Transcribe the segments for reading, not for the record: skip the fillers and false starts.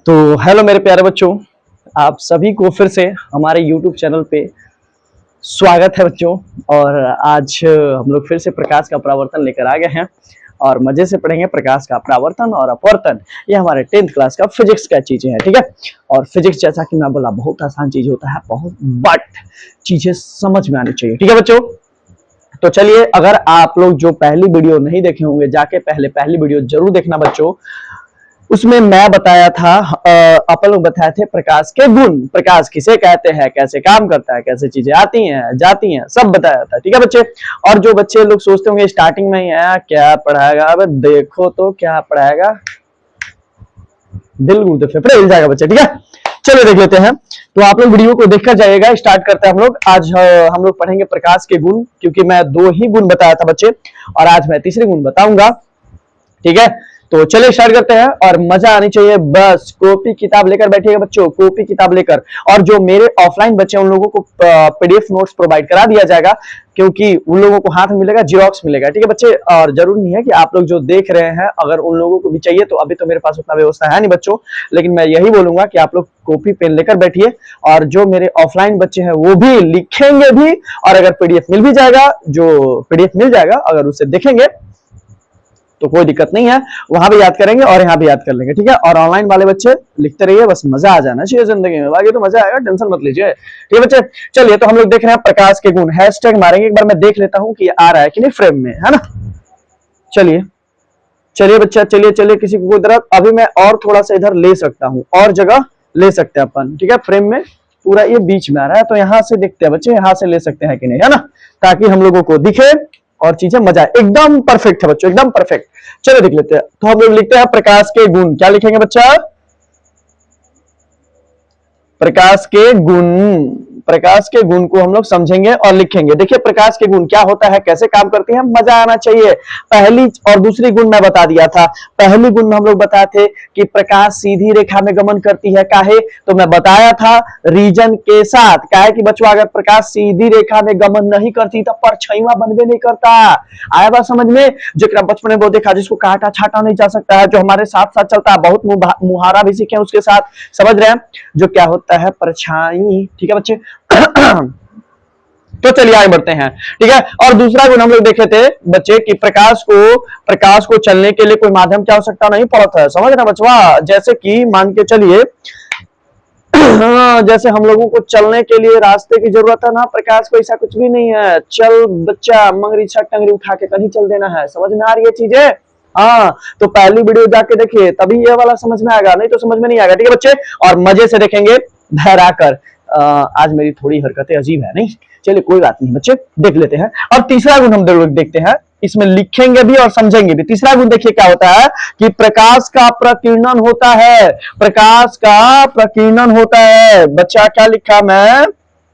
तो हेलो मेरे प्यारे बच्चों, आप सभी को फिर से हमारे YouTube चैनल पे स्वागत है बच्चों। और आज हम लोग फिर से प्रकाश का परावर्तन लेकर आ गए हैं और मजे से पढ़ेंगे प्रकाश का परावर्तन और अपवर्तन। ये हमारे 10th क्लास का फिजिक्स का चीजें हैं, ठीक है। और फिजिक्स जैसा कि मैं बोला बहुत आसान चीज होता है, बहुत बट चीजें समझ में आनी चाहिए, ठीक है बच्चों। तो चलिए, अगर आप लोग जो पहली वीडियो नहीं देखे होंगे जाके पहली वीडियो जरूर देखना बच्चों। उसमें मैं बताया था, अपन लोग बताए थे प्रकाश के गुण, प्रकाश किसे कहते हैं, कैसे काम करता है, कैसे चीजें आती हैं जाती हैं, सब बताया था, ठीक है बच्चे। और जो बच्चे लोग सोचते होंगे स्टार्टिंग में ही क्या पढ़ाएगा, अब देखो तो क्या पढ़ाएगा, दिल गुर्दे फेफड़े हिल जाएगा बच्चे, ठीक है। चलिए देख लेते हैं। तो आप लोग वीडियो को देखकर जाइएगा। स्टार्ट करते हैं हम लोग। आज हम लोग पढ़ेंगे प्रकाश के गुण, क्योंकि मैं 2 ही गुण बताया था बच्चे और आज मैं तीसरे गुण बताऊंगा, ठीक है। तो चलिए स्टार्ट करते हैं और मजा आनी चाहिए। बस कॉपी किताब लेकर बैठिएगा बच्चों, कॉपी किताब लेकर। और जो मेरे ऑफलाइन बच्चे उन लोगों को पीडीएफ नोट्स प्रोवाइड करा दिया जाएगा, क्योंकि उन लोगों को हाथ में मिलेगा, जीरोक्स मिलेगा, ठीक है बच्चे। और जरूरी नहीं है कि आप लोग जो देख रहे हैं अगर उन लोगों को भी चाहिए तो अभी तो मेरे पास उतना व्यवस्था है नहीं बच्चों, लेकिन मैं यही बोलूंगा कि आप लोग कॉपी पेन लेकर बैठिए। और जो मेरे ऑफलाइन बच्चे हैं वो भी लिखेंगे भी, और अगर पीडीएफ मिल भी जाएगा, जो पीडीएफ मिल जाएगा अगर उसे देखेंगे तो कोई दिक्कत नहीं है, वहां भी याद करेंगे और यहाँ भी याद कर लेंगे, ठीक है। और ऑनलाइन वाले बच्चे लिखते रहिए, बस मजा आ जाना चाहिए जिंदगी में, बाकी तो मजा आएगा, टेंशन मत लीजिए, ठीक है बच्चे। चलिए, तो हम लोग देख रहे हैं प्रकाश के गुण। हैशटैग मारेंगे, एक बार मैं देख लेता हूँ कि आ रहा है कि नहीं फ्रेम में, है ना। चलिए चलिए बच्चा, चलिए किसी को इधर, अभी मैं और थोड़ा सा इधर ले सकता हूँ, और जगह ले सकते हैं अपन, ठीक है। फ्रेम में पूरा ये बीच में आ रहा है, तो यहाँ से देखते हैं बच्चे, यहाँ से ले सकते हैं कि नहीं, है ना, ताकि हम लोगों को दिखे और चीजें मजा आए। एकदम परफेक्ट है बच्चों, एकदम परफेक्ट। चलो देख लेते हैं। तो हम लोग लिखते हैं प्रकाश के गुण। क्या लिखेंगे बच्चा? प्रकाश के गुण। प्रकाश के गुण को हम लोग समझेंगे और लिखेंगे। देखिए प्रकाश के गुण क्या होता है, कैसे काम करते हैं, मजा आना चाहिए। पहली और दूसरी गुण मैं बता दिया था। पहली गुण में हम लोग बताए थे कि प्रकाश सीधी रेखा में गमन करती है, काहे तो मैं बताया था रीजन के साथ। काहे कि बच्चों अगर प्रकाश सीधी रेखा में गमन नहीं करती तो परछाईवा बनबे नहीं करता। आया बात समझ में? जो बचपन में वो देखा जिसको काटा छाटा नहीं जा सकता है, जो हमारे साथ साथ चलता है, बहुत मुहारा भी सीखे उसके साथ, समझ रहे हैं जो क्या होता है परछाई, ठीक है बच्चे। तो चलिए आगे बढ़ते हैं, ठीक है। और दूसरा गुण हम लोग देखे थे बच्चे कि प्रकाश को चलने के लिए कोई माध्यम की आवश्यकता नहीं पड़ता है, समझ रहे बच्चा। जैसे कि मान के चलिए जैसे हम लोगों को चलने के लिए रास्ते की जरूरत है ना, प्रकाश को ऐसा कुछ भी नहीं है। चल बच्चा, मंगरी छट टंगरी उठा के कहीं चल देना है, समझ में आ रही है चीजें। हाँ, तो पहली वीडियो जाके देखिए, तभी ये वाला समझ में आएगा, नहीं तो समझ में नहीं आएगा, ठीक है बच्चे। और मजे से देखेंगे धराकर। आज मेरी थोड़ी हरकतें अजीब है, नहीं चलिए कोई बात नहीं बच्चे, देख लेते हैं। और तीसरा गुण हम लोग देखते हैं, इसमें लिखेंगे भी और समझेंगे भी। तीसरा गुण देखिए क्या होता है कि प्रकाश का प्रकीर्णन होता है। प्रकाश का प्रकीर्णन होता है बच्चा। क्या लिखा मैं,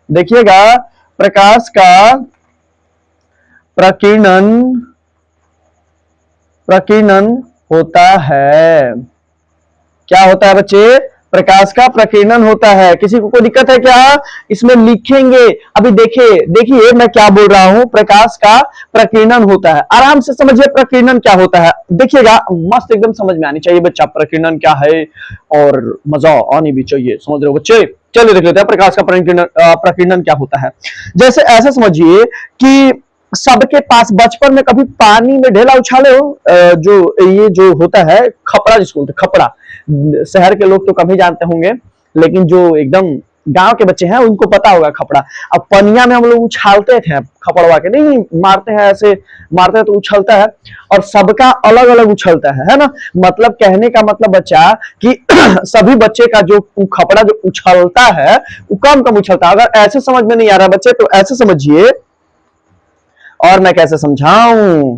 देखिएगा, प्रकाश का प्रकीर्णन होता है। क्या होता है बच्चे? प्रकाश का प्रकीर्णन होता है। किसी को कोई दिक्कत है क्या? इसमें लिखेंगे। अभी देखिए मैं क्या बोल रहा हूं, प्रकाश का प्रकीर्णन होता है। आराम से समझिए प्रकीर्णन क्या होता है, देखिएगा मस्त एकदम समझ में आनी चाहिए बच्चा, प्रकीर्णन क्या है, और मजा आनी भी चाहिए, समझ रहे हो बच्चे। चलिए देख लेते हैं प्रकाश का प्रकीर्णन क्या होता है। जैसे ऐसा समझिए कि सबके पास बचपन में कभी पानी में ढेला उछाले हो, जो होता है खपड़ा, जिसको बोलते हैं खपड़ा। शहर के लोग तो कभी जानते होंगे, लेकिन जो एकदम गांव के बच्चे हैं उनको पता होगा खपड़ा। अब पनिया में हम लोग उछालते थे खपड़वा के, नहीं मारते हैं, ऐसे मारते हैं तो उछलता है, और सबका अलग अलग उछलता है ना। मतलब कहने का मतलब बच्चा कि सभी बच्चे का जो खपड़ा जो उछलता है वो कम कम उछलता है। अगर ऐसे समझ में नहीं आ रहा बच्चे तो ऐसे समझिए, और मैं कैसे समझाऊं,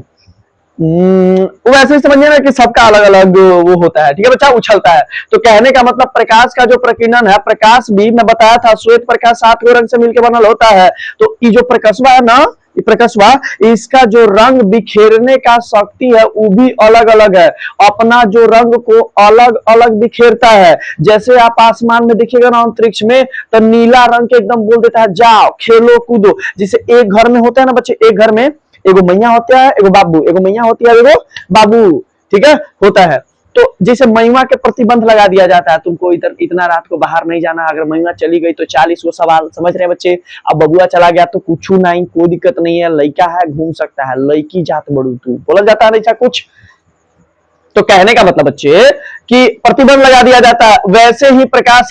वैसे ही समझिए ना कि सबका अलग अलग वो होता है, ठीक है बच्चा, उछलता है। तो कहने का मतलब प्रकाश का जो प्रकीर्णन है, प्रकाश भी मैं बताया था श्वेत प्रकाश 7 रंग से मिलकर बनल होता है। तो ये जो प्रकाशवा है ना, ये प्रकाशवा, इसका जो रंग बिखेरने का शक्ति है वो भी अलग अलग है, अपना जो रंग को अलग अलग बिखेरता है। जैसे आप आसमान में देखिएगा ना, अंतरिक्ष में, तो नीला रंग के एकदम बोल देता है जाओ खेलो कूदो। जिसे एक घर में होता है ना बच्चे, एक घर में एगो मैया होता है, एगो बाबू, एगो मैया होती है, एगो बाबू, ठीक है, होता है। तो जैसे महिमा के प्रतिबंध लगा दिया जाता है, तुमको इधर इतना रात को बाहर नहीं जाना, अगर महिमा चली गई तो 40 वो सवाल, समझ रहे हैं बच्चे। अब बबुआ चला गया तो कुछ नहीं, कोई दिक्कत नहीं है, लड़का है घूम सकता है, लड़की जात बड़ू तू बोला जाता है नहीं कुछ। तो कहने का मतलब बच्चे कि प्रतिबंध लगा दिया जाता है, वैसे ही प्रकाश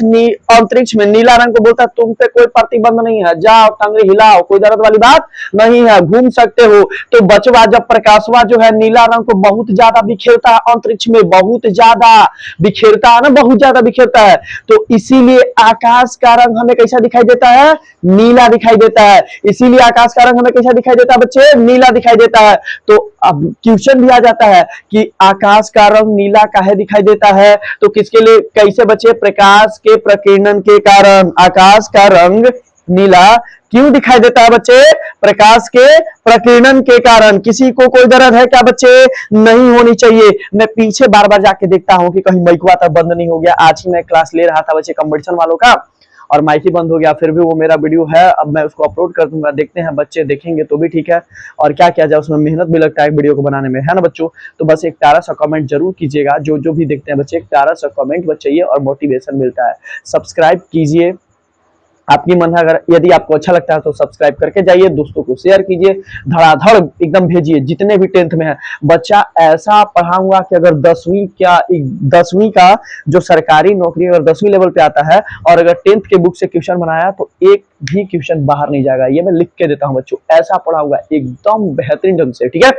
अंतरिक्ष में नीला रंग को बोलता है तुम पे कोई प्रतिबंध नहीं है, जाओ टंगरी हिलाओ, कोई दर्द वाली बात नहीं है, घूम सकते हो। तो बचवा जब प्रकाशवा जो है नीला रंग को बहुत ज्यादा बिखेरता है, अंतरिक्ष में बहुत ज्यादा बिखेरता है ना, बहुत ज्यादा बिखेरता है, तो इसीलिए आकाश का रंग हमें कैसा दिखाई देता है, नीला दिखाई देता है। इसीलिए आकाश का रंग हमें कैसा दिखाई देता है बच्चे, नीला दिखाई देता है। तो अब क्वेश्चन भी आ जाता है कि आकाश का रंग नीला काहे दिखाई देता है, तो किसके लिए, कैसे बच्चे, प्रकाश के प्रकीर्णन के कारण आकाश का रंग नीला क्यों दिखाई देता है बच्चे, प्रकाश के प्रकीर्णन के कारण। किसी को कोई दर्द है क्या बच्चे, नहीं होनी चाहिए। मैं पीछे बार बार जाके देखता हूं कि कहीं माइक तक बंद नहीं हो गया। आज ही मैं क्लास ले रहा था बच्चे कंपटीशन वालों का और माइक ही बंद हो गया, फिर भी वो मेरा वीडियो है, अब मैं उसको अपलोड कर दूंगा, देखते हैं बच्चे देखेंगे तो भी ठीक है, और क्या किया जाए, उसमें मेहनत भी लगता है वीडियो को बनाने में, है ना बच्चों। तो बस एक प्यारा सा कमेंट जरूर कीजिएगा, जो जो भी देखते हैं बच्चे, एक प्यारा सा कमेंट बस चाहिए और मोटिवेशन मिलता है। सब्सक्राइब कीजिए, आपकी मन है, अगर यदि आपको अच्छा लगता है तो सब्सक्राइब करके जाइए, दोस्तों को शेयर कीजिए, धड़ाधड़ एकदम भेजिए, जितने भी 10th में है बच्चा। ऐसा पढ़ाऊंगा कि अगर 10वीं का जो सरकारी नौकरी अगर 10वीं लेवल पे आता है और अगर 10th के बुक से क्वेश्चन बनाया तो एक भी क्वेश्चन बाहर नहीं जाएगा, ये मैं लिख के देता हूं बच्चों। ऐसा पढ़ाऊंगा एकदम बेहतरीन ढंग से, ठीक है।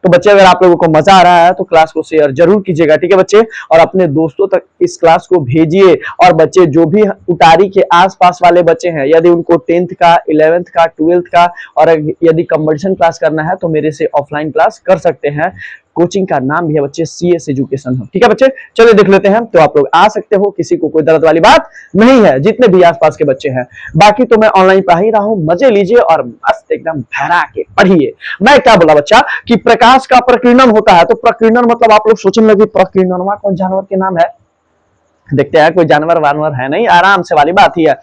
तो बच्चे अगर आप लोगों को मजा आ रहा है तो क्लास को शेयर जरूर कीजिएगा, ठीक है बच्चे, और अपने दोस्तों तक इस क्लास को भेजिए। और बच्चे जो भी उटारी के आसपास वाले बच्चे हैं, यदि उनको 10th का, 11th का, 12th का और यदि कंपटीशन क्लास करना है तो मेरे से ऑफलाइन क्लास कर सकते हैं। कोचिंग का नाम भी है बच्चे CS एजुकेशन हब, ठीक है बच्चे। चलिए देख लेते हैं, तो आप लोग आ सकते हो, किसी को कोई दर्द वाली बात नहीं है, जितने भी आसपास के बच्चे हैं। बाकी तो मैं ऑनलाइन पढ़ा ही रहा हूं, मजे लीजिए और मस्त एकदम भरा के पढ़िए। मैं क्या बोला बच्चा कि प्रकाश का प्रकीर्णन होता है, तो प्रकीर्णन मतलब आप लोग सोचने लगे प्रकीर्णन कौन जानवर के नाम है, देखते हैं कोई जानवर वानवर है नहीं, आराम से वाली बात ही है।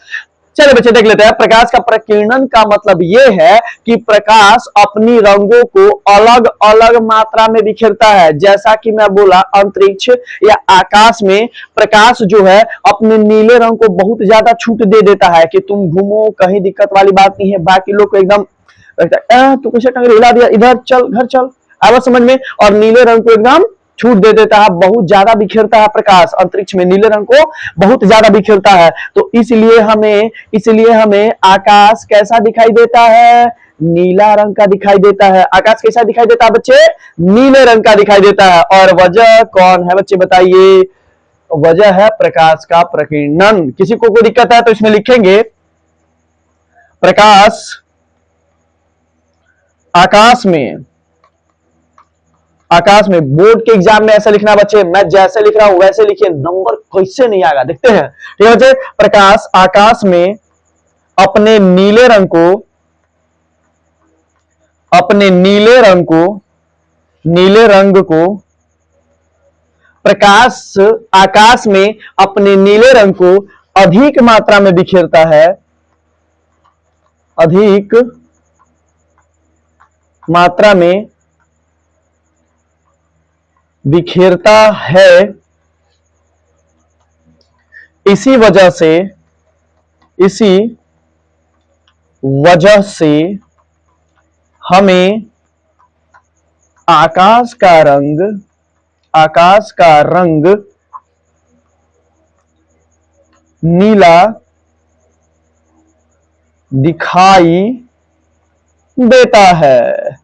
चलिए बच्चे देख लेते हैं, प्रकाश का प्रकीर्णन का मतलब यह है कि प्रकाश अपनी रंगों को अलग अलग मात्रा में बिखेरता है। जैसा कि मैं बोला, अंतरिक्ष या आकाश में प्रकाश जो है अपने नीले रंग को बहुत ज्यादा छूट दे देता है कि तुम घूमो, कहीं दिक्कत वाली बात नहीं है। बाकी लोग को एकदम तो कैसे टंगरी हिला दिया, इधर चल, घर चल, आवाज समझ में, और नीले रंग को एकदम छूट दे देता है, बहुत ज्यादा बिखेरता है प्रकाश अंतरिक्ष में, नीले रंग को बहुत ज्यादा बिखेरता है। तो इसलिए हमें आकाश कैसा दिखाई देता है, नीला रंग का दिखाई देता है। आकाश कैसा दिखाई देता है बच्चे, नीले रंग का दिखाई देता है। और वजह कौन है बच्चे बताइए, वजह है प्रकाश का प्रकीर्णन। किसी को कोई दिक्कत है तो इसमें लिखेंगे प्रकाश आकाश में बोर्ड के एग्जाम में ऐसा लिखना बच्चे, मैं जैसे लिख रहा हूं वैसे लिखिए, नंबर कैसे नहीं आएगा देखते हैं, ठीक है बच्चे। प्रकाश आकाश में अपने नीले रंग को प्रकाश आकाश में अपने नीले रंग को अधिक मात्रा में बिखेरता है, अधिक मात्रा में बिखेरता है। इसी वजह से हमें आकाश का रंग नीला दिखाई देता है।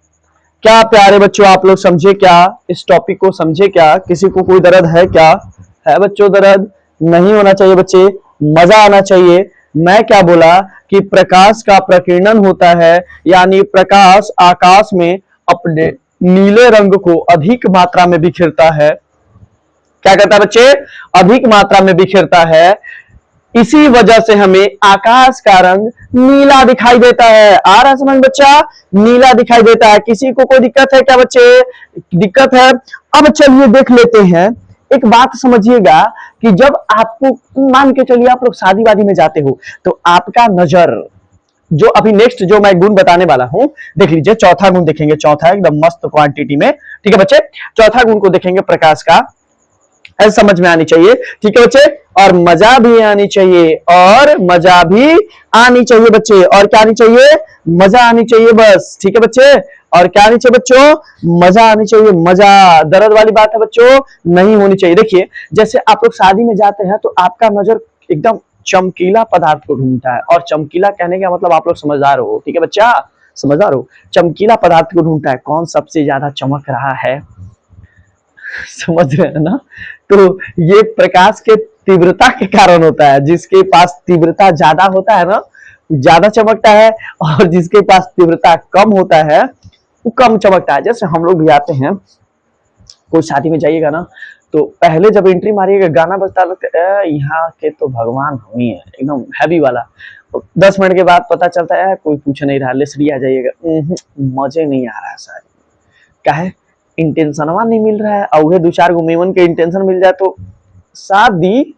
क्या प्यारे बच्चों आप लोग समझे क्या, इस टॉपिक को समझे क्या, किसी को कोई दर्द है क्या, है बच्चों दर्द, नहीं होना चाहिए बच्चे, मजा आना चाहिए। मैं क्या बोला कि प्रकाश का प्रकीर्णन होता है, यानी प्रकाश आकाश में अपने नीले रंग को अधिक मात्रा में बिखेरता है। क्या कहता है बच्चे, अधिक मात्रा में बिखेरता है। इसी वजह से हमें आकाश का रंग नीला दिखाई देता है। आ रहा समझ बच्चा, नीला दिखाई देता है। किसी को कोई दिक्कत है क्या बच्चे, दिक्कत है। अब चलिए देख लेते हैं, एक बात समझिएगा कि जब आपको, मान के चलिए आप लोग शादी वादी में जाते हो तो आपका नजर, जो अभी नेक्स्ट जो मैं गुण बताने वाला हूं, देख लीजिए, चौथा गुण देखेंगे, चौथा एकदम मस्त क्वांटिटी में, ठीक है बच्चे। चौथा गुण को देखेंगे प्रकाश का, ऐसे समझ में आनी चाहिए, ठीक है बच्चे। और मजा भी आनी चाहिए, और मजा भी आनी चाहिए बच्चे, और क्या आनी चाहिए, मजा आनी चाहिए बस, ठीक है बच्चे। और क्या आनी चाहिए बच्चों, मजा आनी चाहिए, मजा, दर्द वाली बात है बच्चों नहीं होनी चाहिए। देखिए जैसे आप लोग शादी में जाते हैं तो आपका नजर एकदम चमकीला पदार्थ को ढूंढता है, और चमकीला कहने का मतलब आप लोग समझदार हो, ठीक है बच्चा, समझदार हो, चमकीला पदार्थ को ढूंढता है, कौन सबसे ज्यादा चमक रहा है, समझ रहे हैं ना। तो ये प्रकाश के तीव्रता के कारण होता है, जिसके पास तीव्रता ज्यादा होता है ना ज्यादा चमकता है, और जिसके पास तीव्रता कम होता है वो कम चमकता है। जैसे हम लोग भी आते हैं, कोई शादी में जाइएगा ना, तो पहले जब एंट्री मारिएगा गाना बजता लगता है यहाँ के तो भगवान हम ही है, एकदम हैवी वाला। 10 मिनट के बाद पता चलता है कोई पूछ नहीं रहा, लेसरी आ जाइएगा, मजे नहीं आ रहा है शादी, क्या है इंटेंशनवा नहीं मिल रहा है, और वह 2-4 गो मेमन के इंटेंशन मिल जाए तो शादी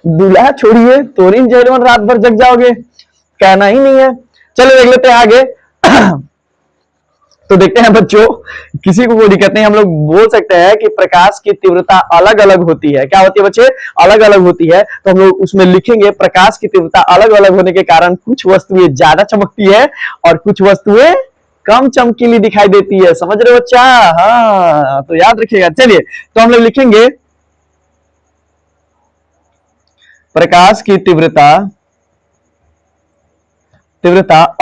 दूल्हा छोड़िए, तोरिन जेलवन रात भर जग जाओगे, कहना ही नहीं है। चलो देख लेते हैं आगे। तो देखते हैं बच्चों, किसी को कोई दिक्कत नहीं, हम लोग बोल सकते हैं कि प्रकाश की तीव्रता अलग अलग होती है। क्या होती है बच्चे, अलग अलग होती है। तो हम लोग उसमें लिखेंगे प्रकाश की तीव्रता अलग अलग होने के कारण कुछ वस्तुएं ज्यादा चमकती है और कुछ वस्तुएं कम चमकीली दिखाई देती है। समझ रहे हो बच्चा, हाँ तो याद रखिएगा। चलिए तो हम लोग लिखेंगे प्रकाश की तीव्रता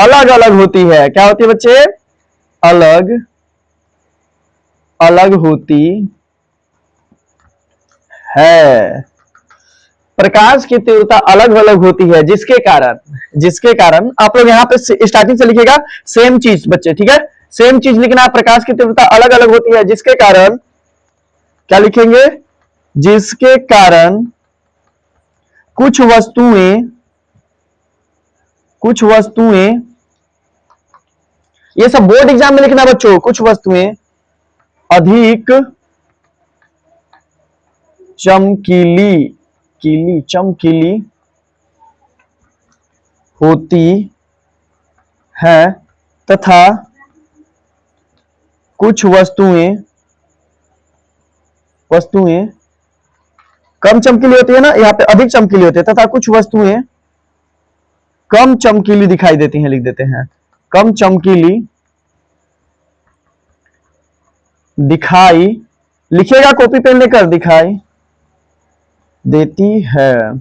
अलग अलग होती है। क्या होती है बच्चे, अलग अलग होती है। प्रकाश की तीव्रता अलग अलग होती है जिसके कारण आप लोग यहाँ पे स्टार्टिंग से लिखिएगा सेम चीज बच्चे, ठीक है, सेम चीज लिखना है। प्रकाश की तीव्रता अलग अलग होती है जिसके कारण, क्या लिखेंगे, जिसके कारण कुछ वस्तुएं, ये सब बोर्ड एग्जाम में लिखना बच्चों, कुछ वस्तुएं अधिक चमकीली होती है तथा कुछ वस्तुएं कम चमकीली होती है ना, यहाँ पे अधिक चमकीली होती है, तथा कुछ वस्तुएं कम चमकीली दिखाई देती हैं, लिख देते हैं, कम चमकीली दिखाई, लिखिएगा कॉपी पेन लेकर, दिखाई देती है।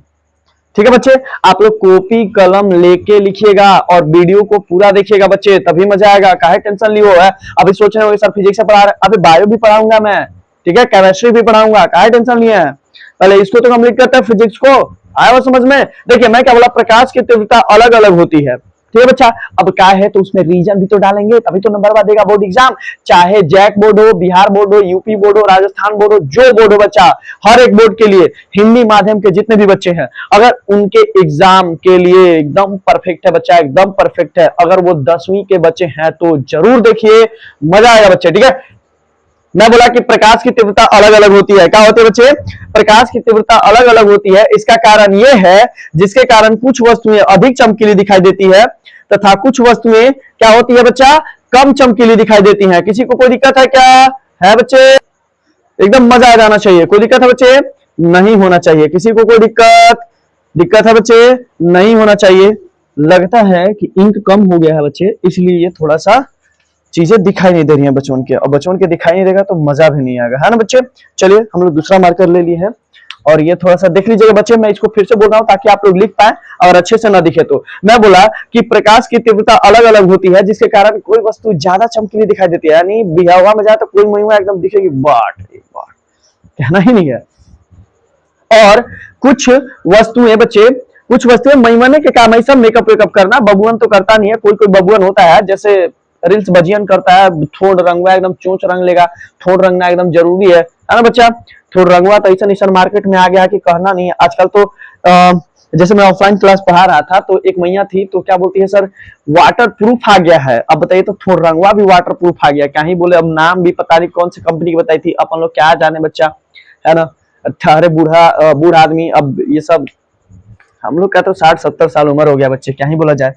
ठीक है बच्चे, आप लोग कॉपी कलम लेके लिखिएगा और वीडियो को पूरा देखिएगा बच्चे, तभी मजा आएगा। काहे टेंशन लियो है, अभी सोच रहे हो सर फिजिक्स से पढ़ा रहे, अभी बायो भी पढ़ाऊंगा मैं, ठीक है, केमिस्ट्री भी पढ़ाऊंगा, काहे टेंशन लिए है, पहले इसको तो कंप्लीट करते हैं, फिजिक्स को। आया वो समझ में। देखिए मैं क्या बोला, प्रकाश की तीव्रता अलग अलग होती है, ठीक है बच्चा। अब क्या है तो उसमें रीजन भी तो डालेंगे, तभी तो नंबर देगा बोर्ड एग्जाम, चाहे जैक बोर्ड हो, बिहार बोर्ड हो, यूपी बोर्ड हो, राजस्थान बोर्ड हो, जो बोर्ड हो बच्चा, हर एक बोर्ड के लिए हिंदी माध्यम के जितने भी बच्चे हैं, अगर उनके एग्जाम के लिए एकदम परफेक्ट है बच्चा, एकदम परफेक्ट है। अगर वो 10वीं के बच्चे हैं तो जरूर देखिए, मजा आएगा बच्चे, ठीक है। मैं बोला कि प्रकाश की तीव्रता अलग अलग होती है, क्या होती है बच्चे, प्रकाश की तीव्रता अलग अलग होती है। इसका कारण यह है जिसके कारण कुछ वस्तुएं अधिक चमकीली दिखाई देती है तथा कुछ वस्तुएं क्या होती है बच्चा, कम चमकीली दिखाई देती हैं। किसी को कोई दिक्कत है क्या, है बच्चे, एकदम मजा आ जाना चाहिए, कोई दिक्कत है बच्चे, नहीं होना चाहिए। किसी को कोई दिक्कत है बच्चे, नहीं होना चाहिए। लगता है कि इंक कम हो गया है बच्चे, इसलिए ये थोड़ा सा चीजें दिखाई नहीं दे रही हैं बच्चों के, और बच्चों के दिखाई नहीं देगा तो मजा भी नहीं आएगा, है ना बच्चे। चलिए हम लोग दूसरा मार्कर ले लिए हैं, और ये थोड़ा सा देख लीजिएगा बच्चे, मैं इसको फिर से बोल रहा हूं ताकि आप लोग लिख पाए और अच्छे से ना दिखे। तो मैं बोला कि प्रकाश की तीव्रता अलग अलग होती है जिसके कारण कोई वस्तु ज्यादा चमकीली दिखाई देती है, यानी बिहावा में जाए तो कोई महिमा एकदम दिखेगी, बाट एक बार कहना ही नहीं है। और कुछ वस्तुएं बच्चे, कुछ वस्तुएं महिमाने के काम, ऐसा मेकअप वेकअप करना, बबुअन तो करता नहीं है, कोई कोई बबुअन होता है जैसे रील्स बजियन करता है, थोड़ रंगवा एकदम चोंच रंग लेगा, थोड़ रंगना एकदम जरूरी है ना बच्चा। थोड़ रंगवा तो ऐसा मार्केट में आ गया कि कहना नहीं है आजकल तो। जैसे मैं ऑफलाइन क्लास पढ़ा रहा था तो एक मैया थी, तो क्या बोलती है, सर वाटर प्रूफ आ गया है। अब बताइए तो थोड़ रंगवा भी वाटर प्रूफ आ गया, क्या ही बोले, अब नाम भी पता नहीं कौन सी कंपनी की बताई थी, अपन लोग क्या जाने बच्चा, है ना। अरे बूढ़ा आदमी, अब ये सब हम लोग का तो 60-70 साल उम्र हो गया बच्चे, क्या ही बोला जाए।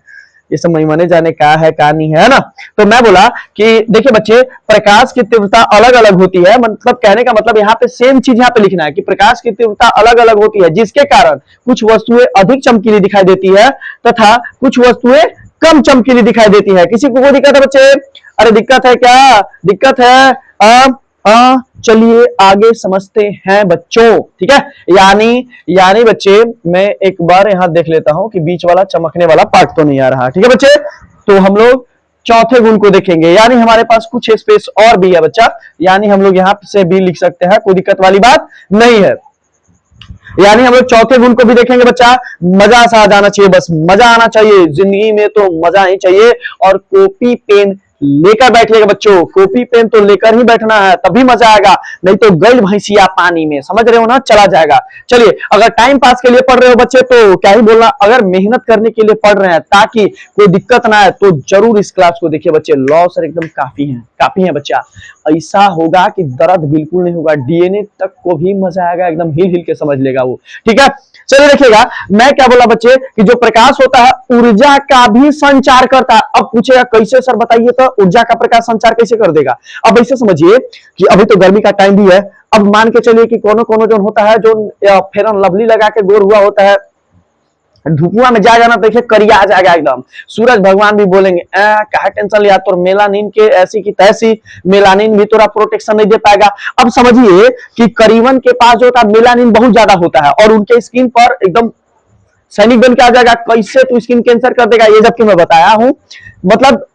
ये सब महिमाने जाने का है का नहीं है ना। तो मैं बोला कि देखिए बच्चे, प्रकाश की तीव्रता अलग अलग होती है, मतलब कहने का मतलब यहाँ पे सेम चीज यहाँ पे लिखना है कि प्रकाश की तीव्रता अलग अलग होती है, जिसके कारण कुछ वस्तुएं अधिक चमकीली दिखाई देती है तथा कुछ वस्तुएं कम चमकीली दिखाई देती है। किसी को कोई दिक्कत है बच्चे? अरे दिक्कत है क्या? दिक्कत है? चलिए आगे समझते हैं बच्चों, ठीक है। यानी बच्चे मैं एक बार यहां देख लेता हूं कि बीच वाला चमकने वाला पार्ट तो नहीं आ रहा, ठीक है बच्चे। तो हम लोग चौथे गुण को देखेंगे, यानी हमारे पास कुछ स्पेस और भी है बच्चा, यानी हम लोग यहां से भी लिख सकते हैं, कोई दिक्कत वाली बात नहीं है। यानी हम लोग चौथे गुण को भी देखेंगे बच्चा। मजा सा आ जाना चाहिए, बस मजा आना चाहिए जिंदगी में, तो मजा ही चाहिए। और कॉपी पेन लेकर बैठिएगा बच्चों, कॉपी पेन तो लेकर ही बैठना है, तभी मजा आएगा, नहीं तो गई भैंसिया पानी में, समझ रहे हो ना, चला जाएगा। चलिए, अगर टाइम पास के लिए पढ़ रहे हो बच्चे तो क्या ही बोलना, अगर मेहनत करने के लिए पढ़ रहे हैं ताकि कोई दिक्कत ना आए तो जरूर इस क्लास को देखिए बच्चे। लॉ सर एकदम काफी है बच्चा। ऐसा होगा कि दर्द बिल्कुल नहीं होगा, डीएनए तक को भी मजा आएगा, एकदम हिल हिल के समझ लेगा वो, ठीक है। चलिए देखिएगा, मैं क्या बोला बच्चे कि जो प्रकाश होता है ऊर्जा का भी संचार करता है। अब पूछेगा कैसे सर बताइए, तो ऊर्जा का प्रकाश संचार कैसे कर देगा? अब ऐसे समझिए कि अभी तो गर्मी का टाइम भी है, अब मान के चलिए कि कोनो जो होता है, जो फेयर एंड लवली लगा के गोर हुआ होता है, धुपुआ में जाएगा ना, देखिए करिया आ जाएगा एकदम। सूरज भगवान भी बोलेंगे क्या टेंशन लिया, तो मेलानिन के ऐसी की तैसी, मेलानिन भी तोरा प्रोटेक्शन नहीं दे पाएगा। अब समझिए कि करीबन के पास जो होता है मेलानिन बहुत ज्यादा होता है और उनके स्किन पर एकदम सैनिक बन के आ जाएगा, कैसे तू स्किन कैंसर कर देगा, ये जबकि मैं बताया हूं, मतलब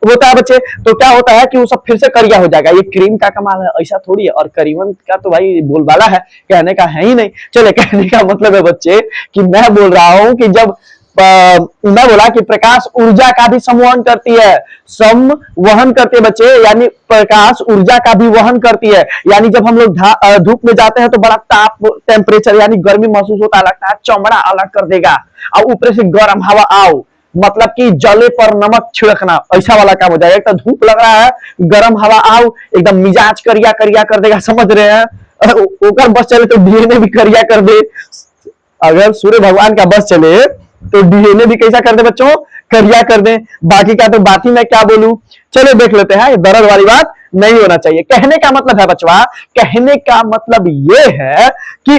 होता है बच्चे। तो क्या होता है कि वो सब फिर से करिया हो जाएगा, ये क्रीम का कमाल है, ऐसा थोड़ी है। और करीबन का तो भाई बोलबाला है, कहने का है ही नहीं। चले, कहने का मतलब है बच्चे कि मैं बोल रहा हूं कि जब मैं बोला कि प्रकाश ऊर्जा का भी संवहन करती है, संवहन करती है बच्चे, यानी प्रकाश ऊर्जा का भी वहन करती है। यानी जब हम लोग धूप में जाते हैं तो बड़ा ताप टेम्परेचर यानी गर्मी महसूस होता है, लगता है चमड़ा अलग कर देगा, और ऊपर से गर्म हवा आओ, मतलब कि जले पर नमक छिड़कना, ऐसा वाला काम हो जाएगा। एक तो धूप लग रहा है, गर्म हवा आओ, एकदम मिजाज करिया करिया कर देगा, समझ रहे हैं। ओकर बस चले तो डीएनए भी करिया कर दे। अगर सूर्य भगवान का बस चले तो डीएनए भी कैसा कर दे बच्चों, करिया कर दे। बाकी का तो बात ही मैं क्या बोलूं। चलो देख लेते हैं, दर्द वाली बात नहीं होना चाहिए। कहने का मतलब है बच्चा, कहने का मतलब ये है कि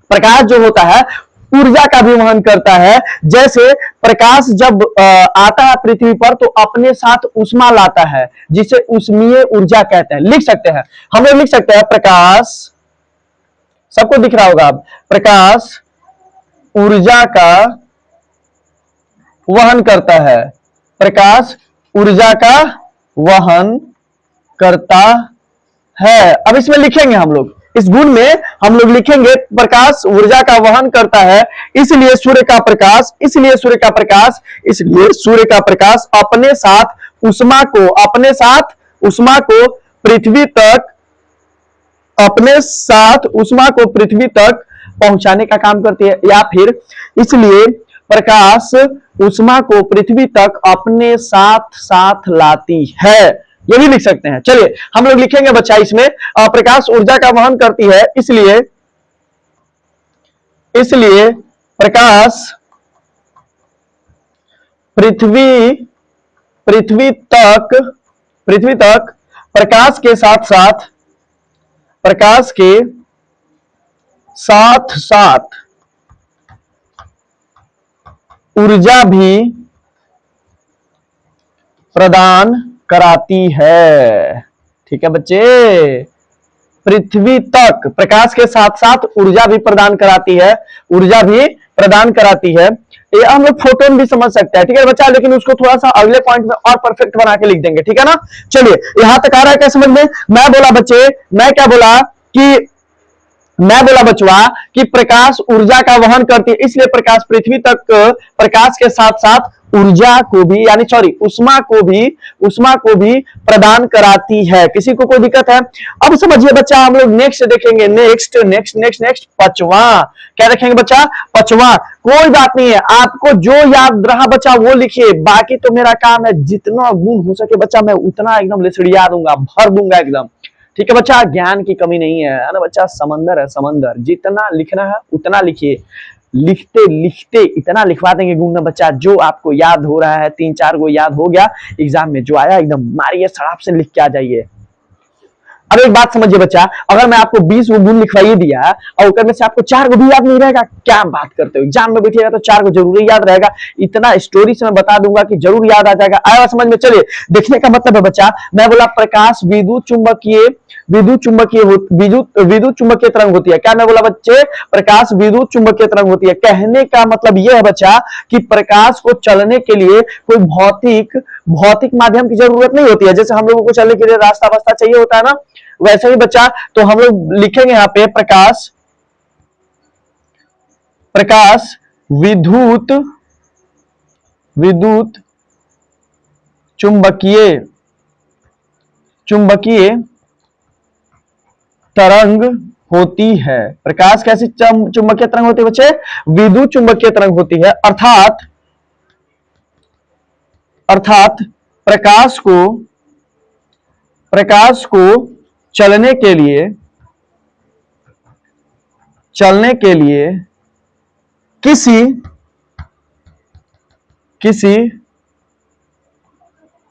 प्रकाश जो होता है ऊर्जा का भी वहन करता है। जैसे प्रकाश जब आता है पृथ्वी पर तो अपने साथ ऊष्मा लाता है, जिसे ऊष्मीय ऊर्जा कहते हैं। लिख सकते हैं, हम लोग लिख सकते हैं प्रकाश, सबको दिख रहा होगा, अब प्रकाश ऊर्जा का वहन करता है, प्रकाश ऊर्जा का वहन करता है। अब इसमें लिखेंगे हम लोग, इस गुण में हम लोग लिखेंगे प्रकाश ऊर्जा का वहन करता है, इसलिए सूर्य का प्रकाश, इसलिए सूर्य का प्रकाश, इसलिए सूर्य का प्रकाश अपने साथ ऊष्मा को, अपने साथ ऊष्मा को पृथ्वी तक, अपने साथ ऊष्मा को पृथ्वी तक पहुंचाने का काम करती है। या फिर इसलिए प्रकाश ऊष्मा को पृथ्वी तक अपने साथ साथ लाती है, ये भी लिख सकते हैं। चलिए हम लोग लिखेंगे बच्चा इसमें, प्रकाश ऊर्जा का वहन करती है, इसलिए प्रकाश पृथ्वी तक प्रकाश के साथ साथ ऊर्जा भी प्रदान कराती है। ठीक है बच्चे, पृथ्वी तक प्रकाश के साथ साथ ऊर्जा भी प्रदान कराती है, ऊर्जा भी प्रदान कराती है। ये हम लोग फोटोन भी समझ सकते हैं, ठीक है बच्चा, लेकिन उसको थोड़ा सा अगले पॉइंट में और परफेक्ट बना के लिख देंगे, ठीक है ना। चलिए यहां तक आ रहा है क्या समझ में? मैं बोला बच्चे, मैं क्या बोला कि मैं बोला बचवा कि प्रकाश ऊर्जा का वहन करती है, इसलिए प्रकाश पृथ्वी तक प्रकाश के साथ साथ ऊर्जा को भी यानी सॉरी ऊष्मा को भी प्रदान कराती है। किसी को कोई दिक्कत है? अब समझिए बच्चा, हम लोग नेक्स्ट देखेंगे, नेक्स्ट पांचवा क्या देखेंगे बच्चा? पांचवा। कोई बात नहीं है, आपको जो याद रहा बच्चा वो लिखिए, बाकी तो मेरा काम है जितना गुण हो सके बच्चा मैं उतना एकदम लिसड़िया दूंगा, भर दूंगा एकदम, ठीक है बच्चा। ज्ञान की कमी नहीं है ना बच्चा, समंदर है समंदर, जितना लिखना है उतना लिखिए। लिखते लिखते इतना लिखवा देंगे गुण बच्चा, जो आपको याद हो रहा है 3-4 को याद हो गया, एग्जाम में जो आया एकदम मारिए सड़ाप से लिख के आ जाइए। अब एक बात समझिए बच्चा, अगर मैं आपको 20 गुण लिखवाइए दिया और ऊपर में से आपको 4 को भी याद नहीं रहेगा, क्या बात करते हो? एग्जाम में बैठिएगा तो 4 को जरूर याद रहेगा। इतना स्टोरी से मैं बता दूंगा कि जरूर याद आ जाएगा। आया समझ में? चलिए देखने का मतलब है बच्चा, मैं बोला प्रकाश विद्युत चुंबकीय तरंग होती है। क्या मैं बोला बच्चे? प्रकाश विद्युत चुंबकीय तरंग होती है। कहने का मतलब यह है बच्चा कि प्रकाश को चलने के लिए कोई भौतिक माध्यम की जरूरत नहीं होती है। जैसे हम लोगों को चलने के लिए रास्ता वास्ता चाहिए होता है ना, वैसे ही बच्चा, तो हम लोग लिखेंगे यहां पे प्रकाश विद्युत चुंबकीय तरंग होती है। प्रकाश कैसी चुंबकीय तरंग होती है बच्चे? विद्युत चुंबकीय तरंग होती है। अर्थात प्रकाश को चलने के लिए किसी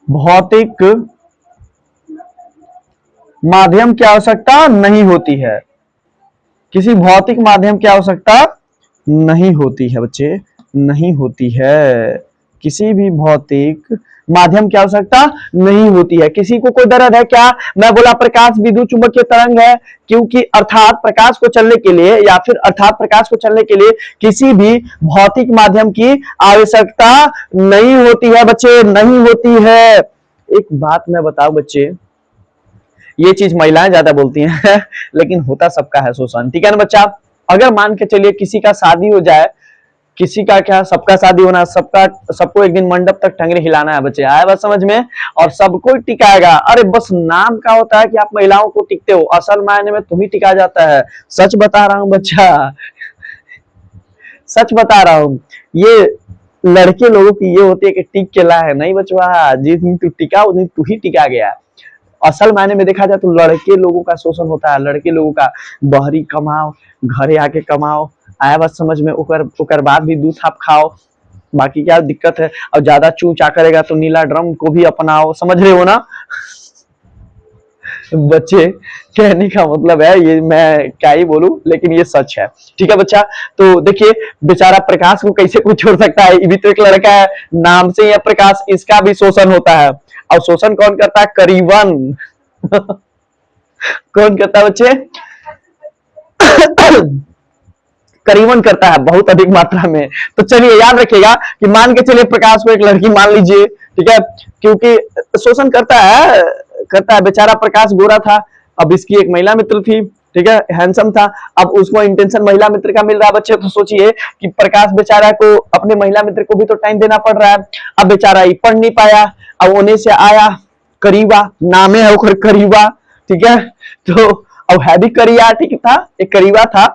भौतिक माध्यम की आवश्यकता नहीं होती है। किसी भौतिक माध्यम की आवश्यकता नहीं होती है बच्चे, नहीं होती है। किसी भी भौतिक माध्यम की आवश्यकता नहीं होती है। किसी को कोई दर्द है क्या? मैं बोला प्रकाश विद्युत चुंबकीय तरंग है, क्योंकि अर्थात प्रकाश को चलने के लिए किसी भी भौतिक माध्यम की आवश्यकता नहीं होती है बच्चे, नहीं होती है। एक बात मैं बताऊं बच्चे, ये चीज महिलाएं ज्यादा बोलती हैं लेकिन होता सबका है शोषण, ठीक है ना बच्चा? अगर मान के चलिए किसी का शादी हो जाए, किसी का क्या, सबका शादी होना, सबको एक दिन मंडप तक टंगरे हिलाना है बच्चे, आया बात समझ में? और सबको टिकाएगा। अरे बस नाम का होता है कि आप महिलाओं को टिकते हो, असल मायने में तुम ही टिका जाता है। सच बता रहा हूं बच्चा, सच बता रहा हूं। ये लड़के लोगों की ये होती है कि टिक के ला है, नहीं बचवा, जिस दिन तू टिका उस दिन तू ही टिका गया। असल मायने में देखा जाए तो लड़के लोगों का शोषण होता है, लड़के लोगों का। बहरी कमाओ, घरे आके कमाओ, आया बात समझ में? ओकर बाद भी दूध आप खाओ, बाकी क्या दिक्कत है? और ज्यादा चू चा करेगा तो नीला ड्रम को भी अपनाओ, समझ रहे हो ना बच्चे? कहने का मतलब है, ये मैं क्या ही बोलूं, लेकिन ये सच है, ठीक है बच्चा? तो देखिए बेचारा प्रकाश को कैसे कोई छोड़ सकता है? ये भी तो एक लड़का है, नाम से ही प्रकाश, इसका भी शोषण होता है। और शोषण कौन करता है? करीबन कौन करता है बच्चे? करीबन करता है, बहुत अधिक मात्रा में। तो चलिए याद रखिएगा कि मान के चलिए प्रकाश को एक लड़की मान लीजिए, ठीक है, क्योंकि शोषण करता है बेचारा प्रकाश गोरा था, अब इसकी एक महिला मित्र थी, ठीक है, हैंडसम था, अब उसको इंटेंशन महिला मित्र का मिल रहा है बच्चे। तो सोचिए कि प्रकाश बेचारा को अपने महिला मित्र को भी तो टाइम देना पड़ रहा है। अब बेचारा ये पढ़ नहीं पाया, अब उन्हें से आया करीबा, नामे है उखर करीबा, ठीक है, तो अब है भी करिया, ठीक था, एक करीबा था,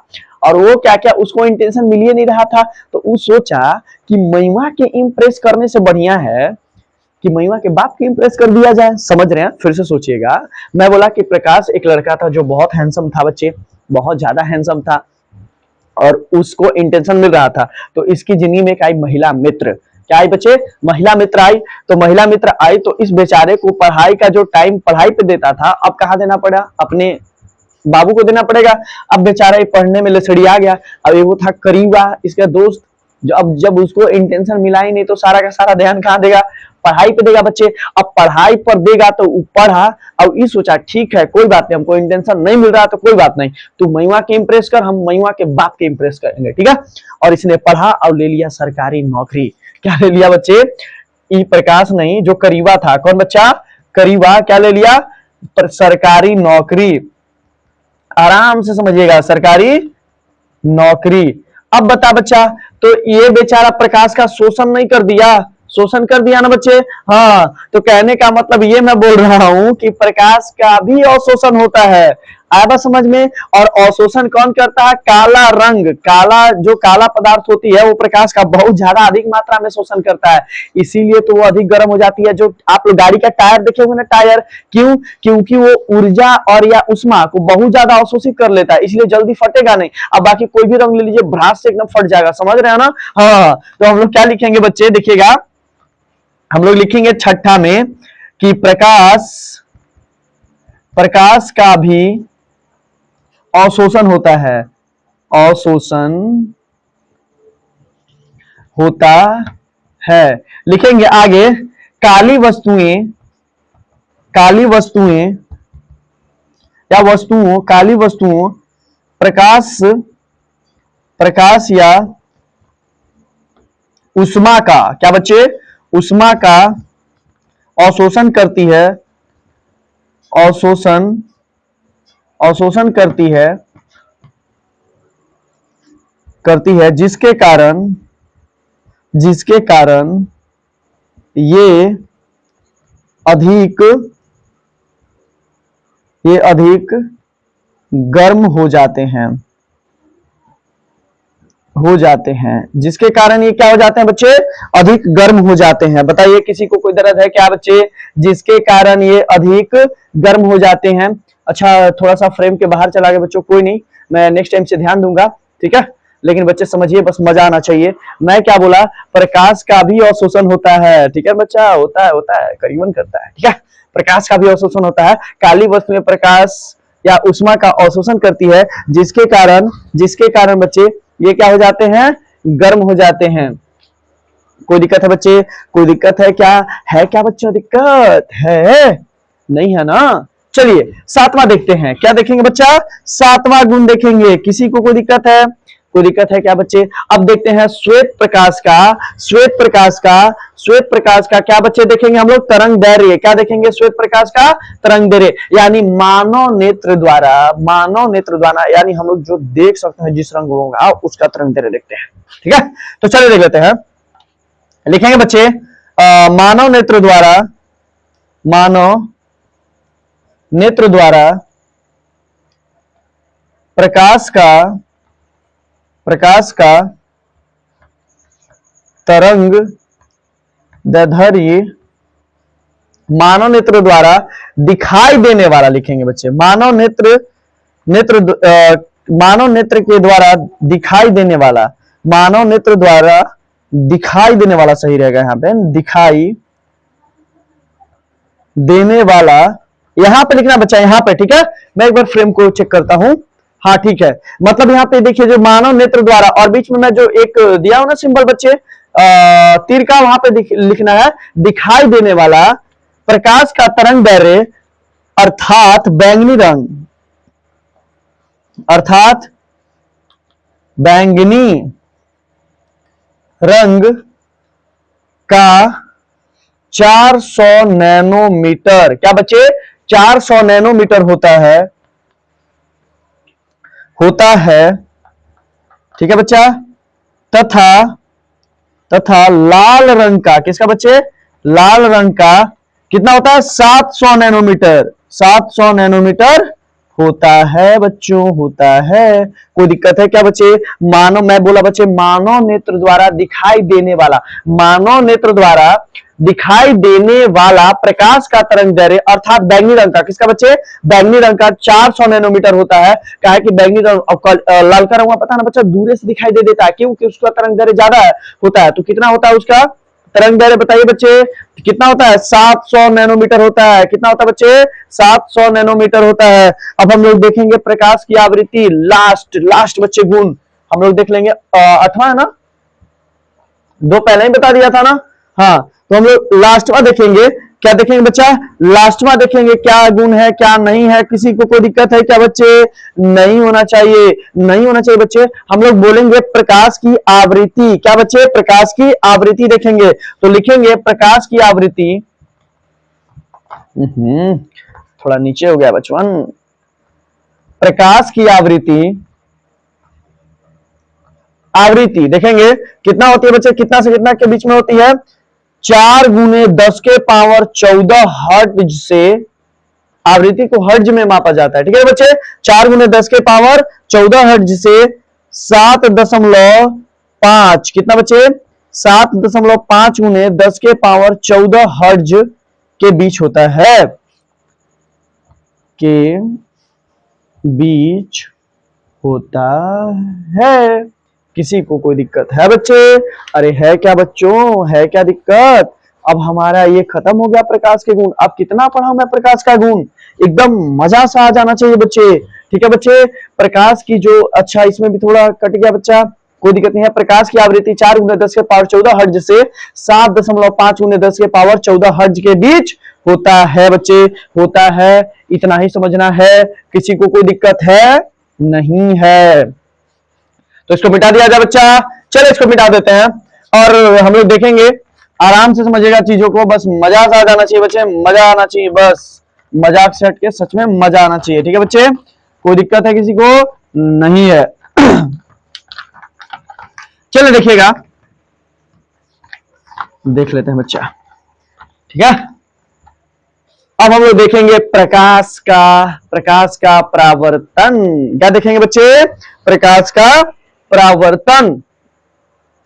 और वो क्या क्या उसको इंटेंशन मिल ही नहीं रहा था। तो वो सोचा कि महिमा के इम्प्रेस करने से बढ़िया है कि महिमा के बाप के इम्प्रेस कर दिया जाए। समझ रहे हैं? फिर से सोचिएगा, मैं बोला कि प्रकाश एक लड़का था जो बहुत हैंडसम था बच्चे, बहुत ज्यादा हैंडसम था, और उसको इंटेंशन मिल रहा था। तो इसकी जिंदगी में एक आई महिला मित्र। क्या आई बच्चे? महिला मित्र आई। तो महिला मित्र आई तो इस बेचारे को पढ़ाई का जो टाइम पढ़ाई पे देता था, अब कहाँ देना पड़ा? अपने बाबू को देना पड़ेगा। अब बेचारा पढ़ने में लसड़ी आ गया। अब वो था करीबा, इसका दोस्त, अब जब उसको इंटेंशन मिला ही नहीं तो सारा का सारा ध्यान कहाँ देगा? पढ़ाई पे देगा बच्चे। अब पढ़ाई पर देगा तो पढ़ा, अब ये सोचा ठीक है कोई बात नहीं, हमको इंटेंशन नहीं मिल रहा तो कोई बात नहीं, तू महिमा के इम्प्रेस कर, हम महिमा के बाप के इम्प्रेस करेंगे, ठीक है। और इसने पढ़ा और ले लिया सरकारी नौकरी। क्या ले लिया बच्चे? ई प्रकाश नहीं, जो करीबा था, कौन बच्चा? करीबा क्या ले लिया? सरकारी नौकरी। आराम से समझिएगा, सरकारी नौकरी। अब बता बच्चा, तो ये बेचारा प्रकाश का शोषण नहीं कर दिया? शोषण कर दिया ना बच्चे? हाँ, तो कहने का मतलब ये मैं बोल रहा हूं कि प्रकाश का भी अवशोषण होता है। आया बात समझ में। और अवशोषण कौन करता है? काला रंग, काला जो काला पदार्थ होती है वो प्रकाश का बहुत ज्यादा अधिक मात्रा में शोषण करता है, इसीलिए तो वो अधिक गर्म हो जाती है। जो आप लोग गाड़ी का टायर देखे होंगे ना, टायर क्यों? क्योंकि वो ऊर्जा और या उष्मा को बहुत ज्यादा अवशोषित कर लेता है, इसलिए जल्दी फटेगा नहीं। अब बाकी कोई भी रंग ले लीजिए, भ्रास से एकदम फट जाएगा, समझ रहे हो ना। हाँ, तो हम लोग क्या लिखेंगे बच्चे, देखिएगा हम लोग लिखेंगे छठा में कि प्रकाश का भी अवशोषण होता है, अवशोषण होता है। लिखेंगे आगे, काली वस्तुएं या काली वस्तुओं प्रकाश या उष्मा का, क्या बच्चे? उष्मा का अवशोषण करती है, अवशोषण करती है, जिसके कारण ये अधिक गर्म हो जाते हैं, जिसके कारण ये क्या हो जाते हैं बच्चे? अधिक गर्म हो जाते हैं। बताइए किसी को कोई दर्द है क्या बच्चे? जिसके कारण ये अधिक गर्म हो जाते हैं। अच्छा, थोड़ा सा फ्रेम के बाहर चला गया बच्चों, कोई नहीं, मैं नेक्स्ट टाइम से ध्यान दूंगा, ठीक है। लेकिन बच्चे समझिए, बस मजा आना चाहिए। मैं क्या बोला? प्रकाश का भी अवशोषण होता है, ठीक है बच्चा, होता है, करीबन करता है, ठीक है। प्रकाश का भी अवशोषण होता है, काली वस्तुएं प्रकाश या उष्मा का अवशोषण करती है, जिसके कारण बच्चे ये क्या हो जाते हैं? गर्म हो जाते हैं। कोई दिक्कत है बच्चे? कोई दिक्कत है क्या? है क्या बच्चों दिक्कत? है नहीं है ना? चलिए सातवां देखते हैं, क्या देखेंगे बच्चा? सातवां गुण देखेंगे। किसी को कोई दिक्कत है? कोई दिक्कत है क्या बच्चे? अब देखते हैं श्वेत प्रकाश का क्या बच्चे देखेंगे हम लोग? तरंग दैर्घ्य। क्या देखेंगे? श्वेत प्रकाश का तरंग दैर्घ्य, यानी मानव नेत्र द्वारा यानी हम लोग जो देख सकते हैं जिस रंग होगा उसका तरंग दैर्घ्य देखते हैं, ठीक है। तो चलिए देख लेते हैं, लिखेंगे बच्चे मानव नेत्र द्वारा प्रकाश का तरंग दैर्घ्य, मानव नेत्र द्वारा दिखाई देने वाला, लिखेंगे बच्चे मानव नेत्र के द्वारा दिखाई देने वाला, मानव नेत्र द्वारा दिखाई देने वाला सही रहेगा यहां पे, दिखाई देने वाला, यहां पे लिखना बच्चा, यहां पे, ठीक है। मैं एक बार फ्रेम को चेक करता हूं, हाँ ठीक है। मतलब यहाँ पे देखिए जो मानव नेत्र द्वारा, और बीच में मैं जो एक दिया हूं ना सिंबल बच्चे तीर का, वहां पे लिखना है दिखाई देने वाला प्रकाश का तरंग दैर्घ्य अर्थात बैंगनी रंग का 400 नैनोमीटर, क्या बच्चे? 400 नैनोमीटर होता है, ठीक है बच्चा। तथा लाल रंग का, किसका बच्चे? लाल रंग का कितना होता है? 700 नैनोमीटर होता है बच्चों, होता है। कोई दिक्कत है क्या बच्चे? मैं बोला बच्चे मानव नेत्र द्वारा दिखाई देने वाला प्रकाश का तरंग दैर्घ्य अर्थात बैंगनी रंग का, किसका बच्चे? बैंगनी रंग का 400 नैनोमीटर होता है। क्या है कि बैंगनी रंग, लालका रंग पता ना बच्चा, दूर से दिखाई दे देता है, क्योंकि उसका तरंग दैर्घ्य ज्यादा होता है। तो कितना होता है उसका तरंग दैर्घ्य? बताइए बच्चे कितना होता है? 700 नैनोमीटर होता है। कितना होता है बच्चे? 700 नैनोमीटर होता है। अब हम लोग देखेंगे प्रकाश की आवृत्ति, लास्ट बच्चे गुण हम लोग देख लेंगे। 8वां है ना, 2 पहले ही बता दिया था ना, हाँ। तो हम लोग लास्टवा देखेंगे, क्या देखेंगे बच्चा? लास्टवा देखेंगे क्या गुण है क्या नहीं है। किसी को कोई दिक्कत है क्या बच्चे? नहीं होना चाहिए बच्चे। हम लोग बोलेंगे प्रकाश की आवृत्ति, क्या बच्चे? प्रकाश की आवृत्ति देखेंगे, तो लिखेंगे प्रकाश की आवृत्ति, थोड़ा नीचे हो गया बचपन, प्रकाश की आवृत्ति देखेंगे कितना होती है बच्चे? कितना से कितना के बीच में होती है? 4 × 10⁻14 हर्ट्ज से आवृत्ति को हर्ट्ज में मापा जाता है। ठीक है बच्चे, 4 गुने 10 के पावर 14 हर्ट्ज से 7.5 कितना बच्चे 7.5 गुने 10 के पावर 14 हर्ट्ज के बीच होता है, के बीच होता है। किसी को कोई दिक्कत है बच्चे? अरे है क्या बच्चों, है क्या दिक्कत? अब हमारा ये खत्म हो गया प्रकाश के गुण। अब कितना पढ़ा मैं प्रकाश का गुण, एकदम मजा सा आ जाना चाहिए बच्चे। ठीक है बच्चे, प्रकाश की जो, अच्छा इसमें भी थोड़ा कट गया बच्चा, कोई दिक्कत नहीं है। प्रकाश की आवृत्ति 4 गुने 10 के पावर 14 हर्ट्ज से 7.5 गुने 10 के पावर 14 हर्ट्ज के बीच होता है बच्चे, होता है। इतना ही समझना है, किसी को कोई दिक्कत है? नहीं है। तो इसको मिटा दिया जाए बच्चा, चलो इसको मिटा देते हैं और हम लोग देखेंगे, आराम से समझिएगा चीजों को, बस मजा सा आ जाना चाहिए बच्चे, मजा आना चाहिए, बस मजाक से हट के सच में मजा आना चाहिए। ठीक है बच्चे, कोई दिक्कत है किसी को? नहीं है। चलो देखिएगा, देख लेते हैं बच्चा। ठीक है, अब हम लोग देखेंगे प्रकाश का परावर्तन। क्या देखेंगे बच्चे? प्रकाश का परावर्तन।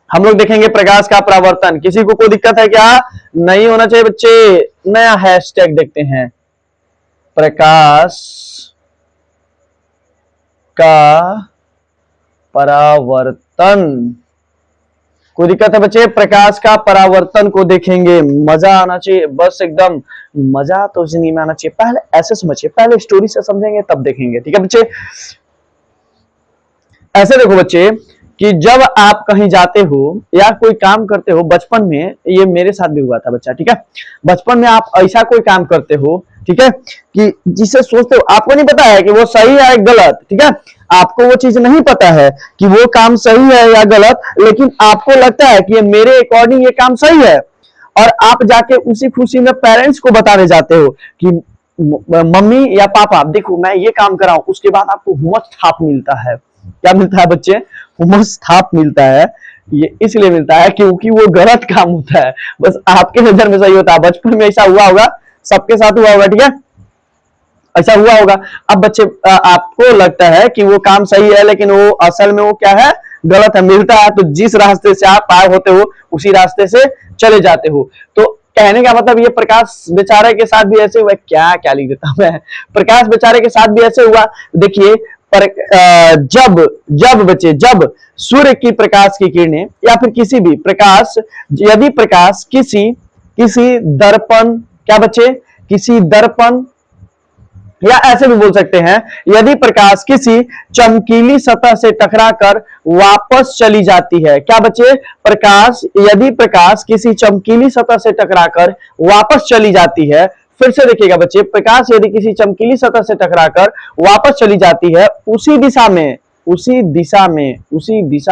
हम लोग देखेंगे प्रकाश का परावर्तन। किसी को कोई दिक्कत है क्या? नहीं होना चाहिए बच्चे। नया हैशटैग देखते हैं, प्रकाश का परावर्तन। कोई दिक्कत है बच्चे? प्रकाश का परावर्तन को देखेंगे, मजा आना चाहिए, बस एकदम मजा तो जिंदगी में आना चाहिए। पहले ऐसे समझिए, पहले स्टोरी से समझेंगे तब देखेंगे। ठीक है बच्चे, ऐसे देखो बच्चे कि जब आप कहीं जाते हो या कोई काम करते हो, बचपन में ये मेरे साथ भी हुआ था बच्चा। ठीक है, बचपन में आप ऐसा कोई काम करते हो, ठीक है, कि जिसे सोचते हो, आपको नहीं पता है कि वो सही है या गलत। ठीक है, आपको वो चीज नहीं पता है कि वो काम सही है या गलत, लेकिन आपको लगता है कि ये मेरे अकॉर्डिंग ये काम सही है, और आप जाके उसी खुशी में पेरेंट्स को बताने जाते हो कि मम्मी या पापा देखो मैं ये काम कर रहा हूं। उसके बाद आपको हुमस थाप मिलता है। क्या मिलता है बच्चे? हुमस थाप मिलता है। ये इसलिए मिलता है क्योंकि वो गलत काम होता है, बस आपके नजर में सही होता है। बचपन में ऐसा हुआ होगा, सबके साथ हुआ होगा। ठीक है, ऐसा हुआ होगा। अब बच्चे आपको लगता है कि वो काम सही है, लेकिन वो असल में वो क्या है? गलत है। मिलता है तो जिस रास्ते से आप आए होते हो उसी रास्ते से चले जाते हो। तो कहने का मतलब ये प्रकाश बेचारे के साथ भी ऐसे हुआ। क्या क्या लिख देता मैं, प्रकाश बेचारे के साथ भी ऐसे हुआ। देखिए, जब बच्चे, जब सूर्य की प्रकाश की किरणें या फिर किसी भी प्रकाश, यदि प्रकाश किसी दर्पण, क्या बच्चे? किसी दर्पण, या ऐसे भी बोल सकते हैं, यदि प्रकाश किसी चमकीली सतह से टकराकर वापस चली जाती है। क्या बच्चे? प्रकाश, यदि प्रकाश किसी चमकीली सतह से टकराकर वापस चली जाती है, फिर से देखिएगा बच्चे, प्रकाश यदि किसी चमकीली सतह से टकराकर वापस चली जाती है, उसी दिशा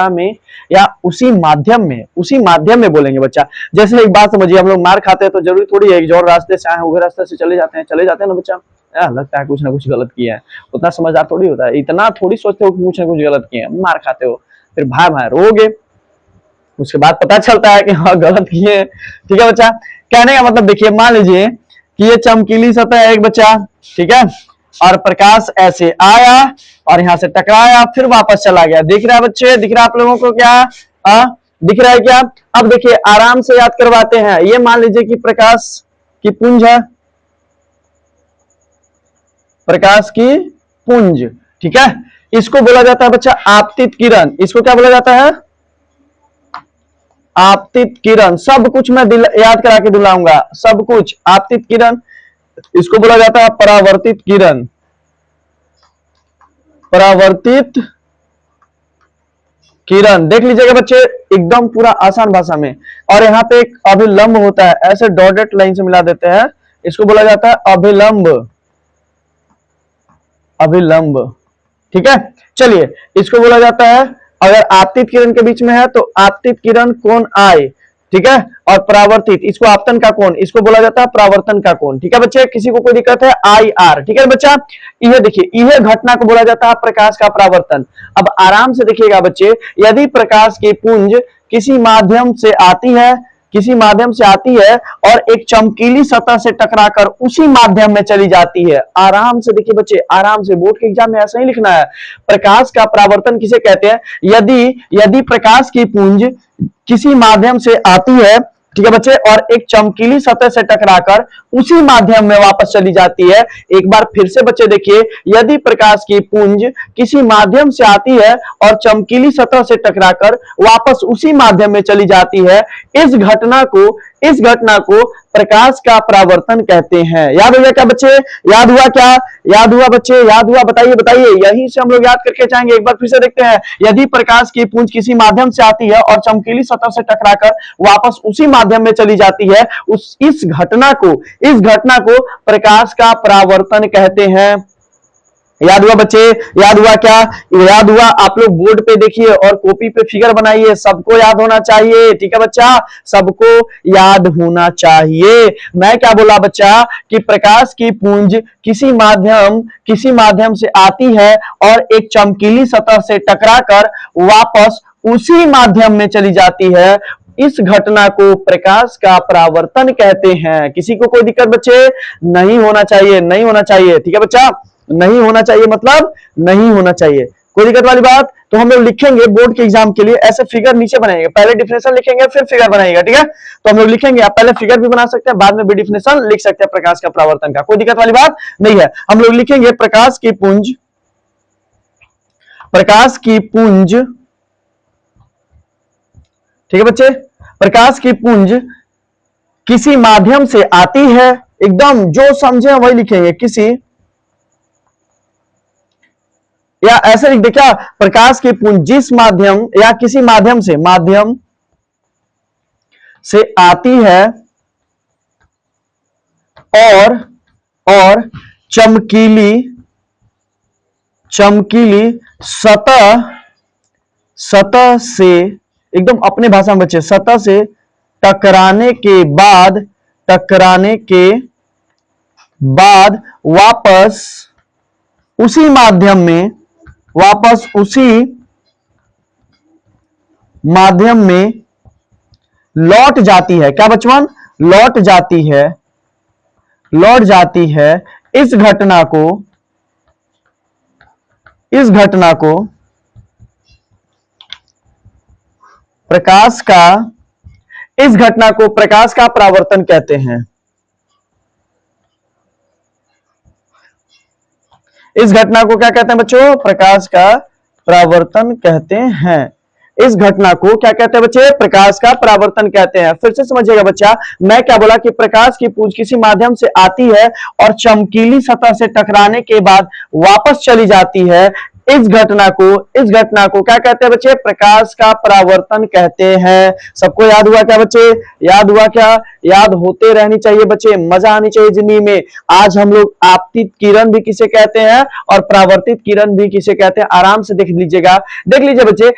में या उसी माध्यम में बोलेंगे बच्चा। जैसे एक बात समझिए, हम लोग मार खाते हैं तो जरूरी थोड़ी है कि जो रास्ते से आए उस रास्ते से चले जाते हैं ना बच्चा। लगता है कुछ ना कुछ गलत किया है, उतना समझदार थोड़ी होता है, इतना थोड़ी सोचते हो कि कुछ ना कुछ गलत किए हैं। मार खाते हो, फिर भाई रोगे, उसके बाद पता चलता है कि हाँ गलत किए हैं। ठीक है बच्चा, कहने का मतलब देखिए, मान लीजिए कि ये चमकीली सतह है एक बच्चा, ठीक है, और प्रकाश ऐसे आया और यहां से टकराया, फिर वापस चला गया। दिख रहा है बच्चे? दिख रहा है आप लोगों को? क्या दिख रहा है क्या? अब देखिए, आराम से याद करवाते हैं। ये मान लीजिए कि प्रकाश की पुंज है, प्रकाश की पुंज। ठीक है, इसको बोला जाता है बच्चा आपतित किरण। इसको क्या बोला जाता है? आपतित किरण। सब कुछ मैं याद करा के दिलाऊंगा, सब कुछ। आपतित किरण, इसको बोला जाता है परावर्तित किरण। परावर्तित किरण देख लीजिएगा बच्चे, एकदम पूरा आसान भाषा में। और यहाँ पे एक अभिलंब होता है, ऐसे डॉटेड लाइन से मिला देते हैं, इसको बोला जाता है अभिलंब। अभिलंब, ठीक है। चलिए, इसको बोला जाता है, अगर आपतित किरण के बीच में है तो आपतित किरण कोण आई, ठीक है, और परावर्तित, इसको आपतन का कोण, इसको बोला जाता है परावर्तन का कोण। ठीक है बच्चे, किसी को कोई दिक्कत है? I R. ठीक है बच्चा, यह देखिए, यह घटना को बोला जाता है प्रकाश का परावर्तन। अब आराम से देखिएगा बच्चे, यदि प्रकाश की पुंज किसी माध्यम से आती है किसी माध्यम से आती है और एक चमकीली सतह से टकराकर उसी माध्यम में चली जाती है। आराम से देखिए बच्चे, आराम से, बोर्ड के एग्जाम में ऐसा ही लिखना है। प्रकाश का परावर्तन किसे कहते हैं? यदि यदि प्रकाश की पुंज किसी माध्यम से आती है, ठीक है बच्चे, और एक चमकीली सतह से टकराकर उसी माध्यम में वापस चली जाती है। एक बार फिर से बच्चे देखिए, यदि प्रकाश की पुंज किसी माध्यम से आती है और चमकीली सतह से टकराकर वापस उसी माध्यम में चली जाती है, इस घटना को प्रकाश का परावर्तन कहते हैं। याद हो गया क्या बच्चे? याद हुआ क्या? याद हुआ बच्चे? याद हुआ? बताइए बताइए, यहीं से हम लोग याद करके जाएंगे। एक बार फिर से देखते हैं, यदि प्रकाश की पुंज किसी माध्यम से आती है और चमकीली सतह से टकराकर वापस उसी माध्यम में चली जाती है, इस घटना को प्रकाश का परावर्तन कहते हैं। याद हुआ बच्चे? याद हुआ क्या? याद हुआ? आप लोग बोर्ड पे देखिए और कॉपी पे फिगर बनाइए, सबको याद होना चाहिए, ठीक है बच्चा, सबको याद होना चाहिए। मैं क्या बोला बच्चा कि प्रकाश की पुंज किसी माध्यम से आती है और एक चमकीली सतह से टकराकर वापस उसी माध्यम में चली जाती है, इस घटना को प्रकाश का परावर्तन कहते हैं। किसी को कोई दिक्कत बच्चे? नहीं होना चाहिए, नहीं होना चाहिए, ठीक है बच्चा, नहीं होना चाहिए मतलब नहीं होना चाहिए। कोई दिक्कत वाली बात? तो हम लोग लिखेंगे बोर्ड के एग्जाम के लिए ऐसे फिगर नीचे बनाएंगे, पहले डिफिनेशन लिखेंगे फिर फिगर बनाएगा, ठीक है? तो हम लोग लिखेंगे, आप पहले फिगर भी बना सकते हैं, बाद में भी डिफिनेशन लिख सकते हैं प्रकाश का परावर्तन का, कोई दिक्कत वाली बात नहीं है। हम लोग लिखेंगे प्रकाश की पुंज, ठीक है बच्चे, प्रकाश की पुंज किसी माध्यम से आती है, एकदम जो समझे वही लिखेंगे, किसी, या ऐसे लिख दे क्या, प्रकाश की पुंज जिस माध्यम या किसी माध्यम से आती है और चमकीली सतह से, एकदम अपने भाषा में बच्चे, सतह से टकराने के बाद वापस उसी माध्यम में लौट जाती है। क्या बचवन? लौट जाती है। इस घटना को प्रकाश का परावर्तन कहते हैं। इस घटना को क्या कहते हैं बच्चों? प्रकाश का परावर्तन कहते हैं। इस घटना को क्या कहते हैं बच्चे? प्रकाश का परावर्तन कहते हैं। फिर से समझिएगा बच्चा, मैं क्या बोला कि प्रकाश की पुंज किसी माध्यम से आती है और चमकीली सतह से टकराने के बाद वापस चली जाती है, इस घटना को क्या कहते हैं बच्चे? प्रकाश का परावर्तन कहते हैं। सबको याद हुआ क्या बच्चे? याद हुआ क्या? याद होते रहनी चाहिए बच्चे, मजा आनी चाहिए जिंदगी में। आज हम लोग आपतित किरण भी किसे कहते हैं और परावर्तित किरण भी किसे कहते हैं, आराम से देख लीजिएगा। देख लीजिए बच्चे,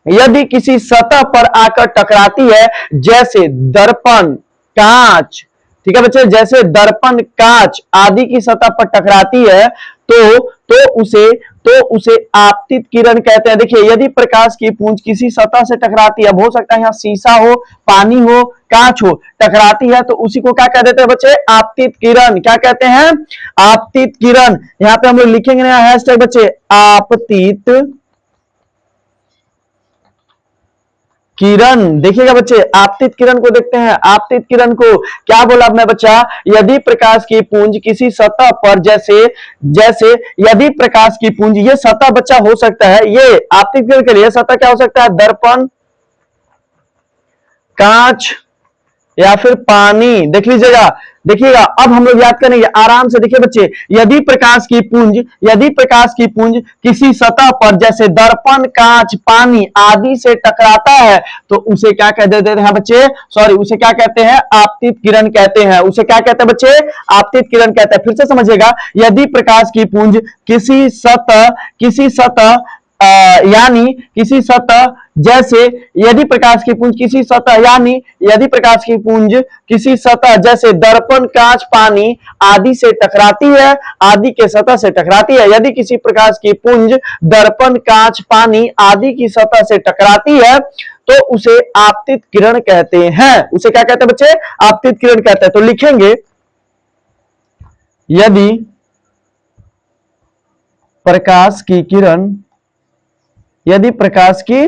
यदि किसी सतह पर आकर टकराती है, जैसे दर्पण, कांच, ठीक है बच्चे, जैसे दर्पण, कांच आदि की सतह पर टकराती है, तो उसे आपतित किरण कहते हैं। देखिए, यदि प्रकाश की पुंज किसी सतह से टकराती है, हो सकता है यहाँ शीशा हो, पानी हो, कांच हो, टकराती है, तो उसी को क्या कह देते हैं बच्चे? आपतित किरण। क्या कहते हैं? आपतित किरण। यहाँ पे हम लोग लिखेंगे ना हैशटैग बच्चे, आपतित किरण। देखिएगा बच्चे, आपतित किरण को देखते हैं। आपतित किरण को क्या बोला मैं बच्चा? यदि प्रकाश की पुंज किसी सतह पर, जैसे यदि प्रकाश की पुंज, ये सतह बच्चा हो सकता है, ये आपतित किरण के लिए सतह क्या हो सकता है? दर्पण, कांच या फिर पानी। देख लीजिएगा, देखिएगा, अब हम लोग याद करेंगे आराम से। देखिए बच्चे, यदि प्रकाश की पुंज किसी सतह पर, जैसे दर्पण, कांच, पानी आदि से टकराता है, तो उसे क्या कह देते हैं बच्चे? उसे क्या कहते हैं? आपतित किरण कहते हैं। उसे क्या कहते हैं बच्चे? आपतित किरण कहते हैं। फिर से समझिएगा, यदि प्रकाश की पुंज किसी सतह यानी किसी सतह जैसे यदि प्रकाश की पुंज किसी सतह यानी यदि प्रकाश की पुंज किसी सतह जैसे दर्पण कांच पानी आदि से टकराती है आदि के सतह से टकराती है यदि किसी प्रकाश की पुंज दर्पण कांच पानी आदि की सतह से टकराती है तो उसे आपतित किरण कहते हैं। उसे क्या कहते हैं बच्चे? आपतित किरण कहते हैं। तो लिखेंगे यदि प्रकाश की किरण यदि प्रकाश की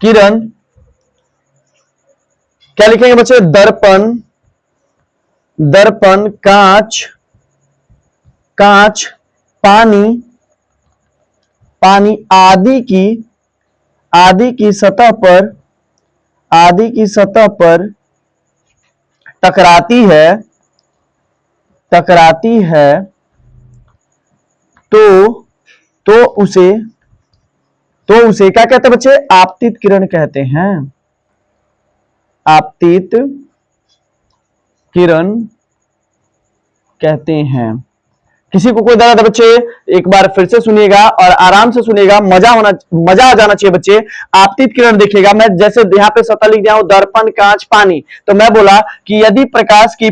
किरण क्या लिखेंगे बच्चे? दर्पण कांच पानी आदि की सतह पर टकराती है तो उसे क्या कहते हैं बच्चे? आपतित किरण कहते हैं। आपतित किरण कहते हैं। किसी को कोई दर्द है बच्चे? एक बार फिर से सुनिएगा और आराम से सुनिएगा, मजा आ जाना चाहिए बच्चे। आपतित किरण देखिएगा, मैं जैसे यहाँ पे सतह लिख दिया हूं दर्पण कांच पानी, तो मैं बोला कि यदि प्रकाश की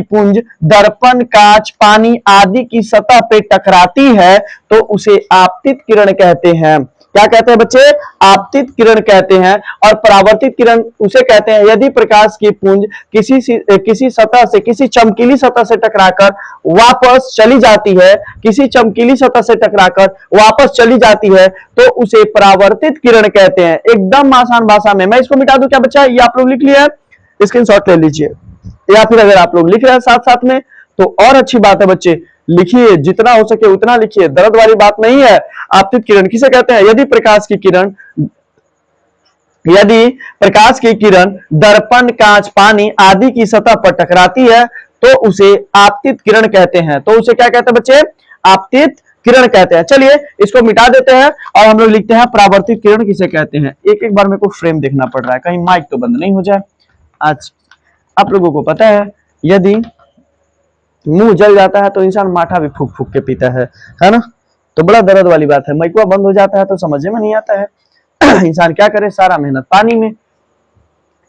पुंज दर्पण कांच पानी आदि की सतह पे टकराती है तो उसे आपतित किरण कहते हैं। क्या कहते हैं बच्चे? आपतित किरण कहते हैं। और परावर्तित किरण उसे कहते हैं यदि प्रकाश की पुंज किसी सतह से किसी चमकीली सतह से टकराकर वापस चली जाती है तो उसे परावर्तित किरण कहते हैं। एकदम आसान भाषा में। मैं इसको मिटा दूं क्या बच्चा? ये आप लोग लिख लिया, स्क्रीनशॉट ले लीजिए, या फिर अगर आप लोग लिख रहे हैं साथ साथ में तो और अच्छी बात है बच्चे। लिखिए, जितना हो सके उतना लिखिए, दर्द वाली बात नहीं है। आपतित किरण किसे कहते हैं? यदि प्रकाश की किरण दर्पण कांच पानी आदि की सतह पर टकराती है तो उसे आपतित किरण कहते हैं। तो उसे क्या कहते हैं बच्चे? आपतित किरण कहते हैं। चलिए इसको मिटा देते हैं और हम लोग लिखते हैं परावर्तित किरण किसे कहते हैं। एक एक बार मेरे को फ्रेम देखना पड़ रहा है, कहीं माइक तो बंद नहीं हो जाए। आज आप लोगों को पता है यदि मुंह जल जाता है तो इंसान माठा भी फूक फूक के पीता है ना? तो बड़ा दर्द वाली बात है। माइकवा बंद हो जाता है तो समझ में नहीं आता है इंसान क्या करे, सारा मेहनत पानी में।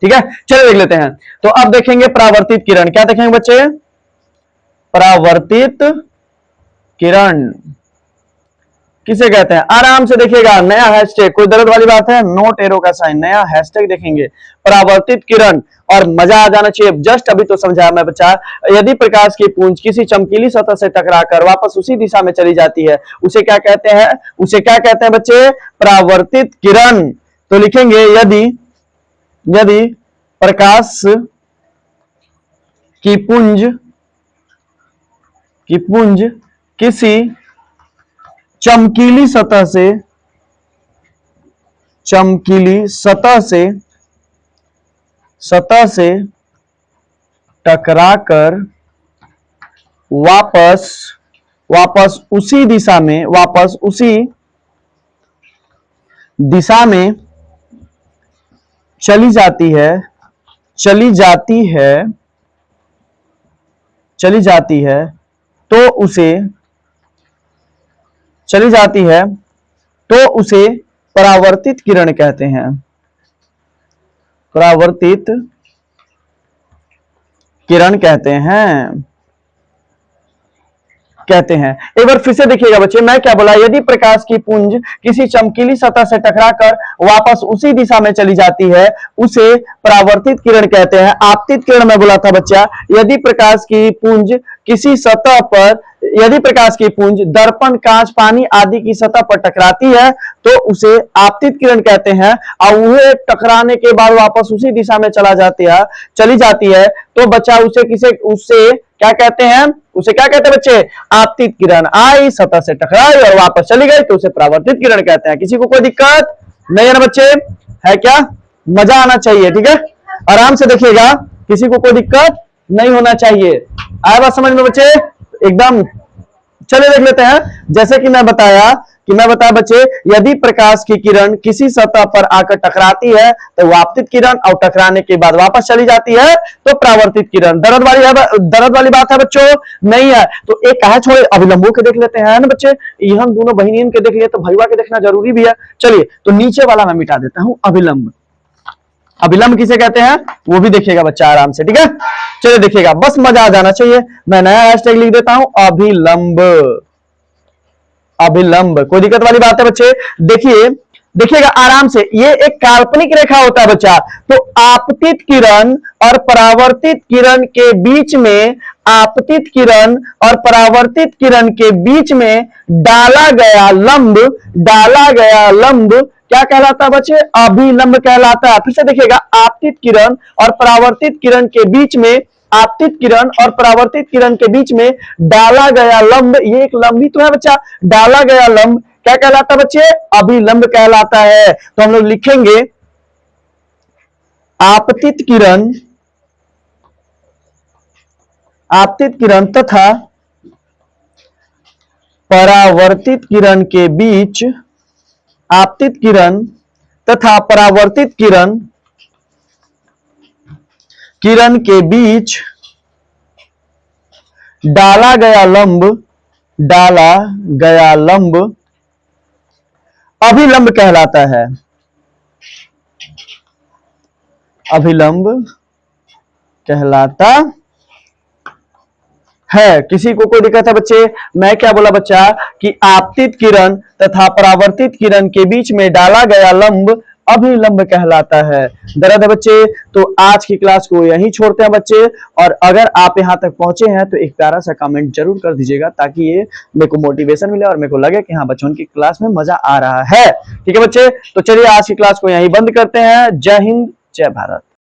ठीक है, चलो देख लेते हैं। तो अब देखेंगे परावर्तित किरण। क्या देखेंगे बच्चे? परावर्तित किरण किसे कहते हैं? आराम से देखिएगा, नया हैशटैग, कोई दर्द वाली बात है? नोट एरो का साइन, नया हैशटैग देखेंगे परावर्तित किरण और मजा आ जाना चाहिए। जस्ट अभी तो समझाया मैं बच्चा। यदि प्रकाश की पुंज किसी चमकीली सतह से टकराकर वापस उसी दिशा में चली जाती है उसे क्या कहते हैं? उसे क्या कहते हैं बच्चे? परावर्तित किरण। तो लिखेंगे यदि प्रकाश की पुंज किसी चमकीली सतह से टकराकर वापस उसी दिशा में चली जाती है तो उसे परावर्तित किरण कहते हैं। परावर्तित किरण कहते हैं। एक बार फिर से देखिएगा बच्चे, मैं क्या बोला? यदि प्रकाश की पुंज किसी चमकीली सतह से टकराकर वापस उसी दिशा में चली जाती है उसे परावर्तित किरण कहते हैं। आपतित किरण मैं बोला था बच्चा, यदि प्रकाश की पुंज दर्पण कांच पानी आदि की सतह पर टकराती है तो उसे आपतित किरण कहते हैं। और वह टकराने के बाद वापस उसी दिशा में चली जाती है तो बच्चा उससे क्या कहते हैं? उसे क्या कहते हैं बच्चे? आपतित किरण। आई, सतह से टकराई और वापस चली गई तो उसे परावर्तित किरण कहते हैं। किसी को कोई दिक्कत नहीं है ना बच्चे? है क्या? मजा आना चाहिए। ठीक है, आराम से देखिएगा, किसी को कोई दिक्कत नहीं होना चाहिए। आया बात समझ में बच्चे? एकदम। चलिए देख लेते हैं। जैसे कि मैं बताया कि मैं बताया बच्चे, यदि प्रकाश की किरण किसी सतह पर आकर टकराती है तो वो आपतित किरण, और टकराने के बाद वापस चली जाती है तो परावर्तित किरण। दर्द वाली बात है बच्चों? नहीं है। तो एक कहा छोड़े, अभिलंबों के देख लेते हैं ना बच्चे, ये हम दोनों बहनियन के देख लिए तो भैया के देखना जरूरी भी है। चलिए, तो नीचे वाला मैं मिटा देता हूं, अभिलंब। अभिलंब किसे कहते हैं वो भी देखिएगा बच्चा आराम से, ठीक है। चलिए देखिएगा, बस मजा आ जाना चाहिए। मैं नया हैशटैग लिख देता हूं, अभिलंब। अभिलंब, कोई दिक्कत वाली बात है बच्चे? देखिए, देखिएगा आराम से, ये एक काल्पनिक रेखा होता है बच्चा। तो आपतित किरण और परावर्तित किरण के बीच में, आपतित किरण और परावर्तित किरण के बीच में डाला गया लंब, डाला गया लंब क्या कहलाता है बच्चे? अभिलंब कहलाता है। फिर से देखिएगा, आपतित किरण और परावर्तित किरण के बीच में, आपतित किरण और परावर्तित किरण के बीच में डाला गया लंब, ये एक लंब ही तो है बच्चा। डाला गया लंब क्या कहलाता है बच्चे? अभिलंब कहलाता है। तो हम लोग लिखेंगे आपतित किरण, आपतित किरण तथा परावर्तित किरण के बीच, आपतित किरण तथा परावर्तित किरण, किरण के बीच डाला गया लंब, डाला गया लंब अभिलंब कहलाता है। अभिलंब कहलाता है। किसी को कोई दिक्कत है बच्चे? मैं क्या बोला बच्चा कि आपतित किरण तथा परावर्तित किरण के बीच में डाला गया लंब अभिलंब कहलाता है। दर्द है बच्चे? तो आज की क्लास को यहीं छोड़ते हैं बच्चे, और अगर आप यहां तक पहुंचे हैं तो एक प्यारा सा कमेंट जरूर कर दीजिएगा, ताकि ये मेरे को मोटिवेशन मिले और मेरे को लगे कि हाँ बच्चों की क्लास में मजा आ रहा है। ठीक है बच्चे? तो चलिए आज की क्लास को यहीं बंद करते हैं। जय हिंद, जय भारत।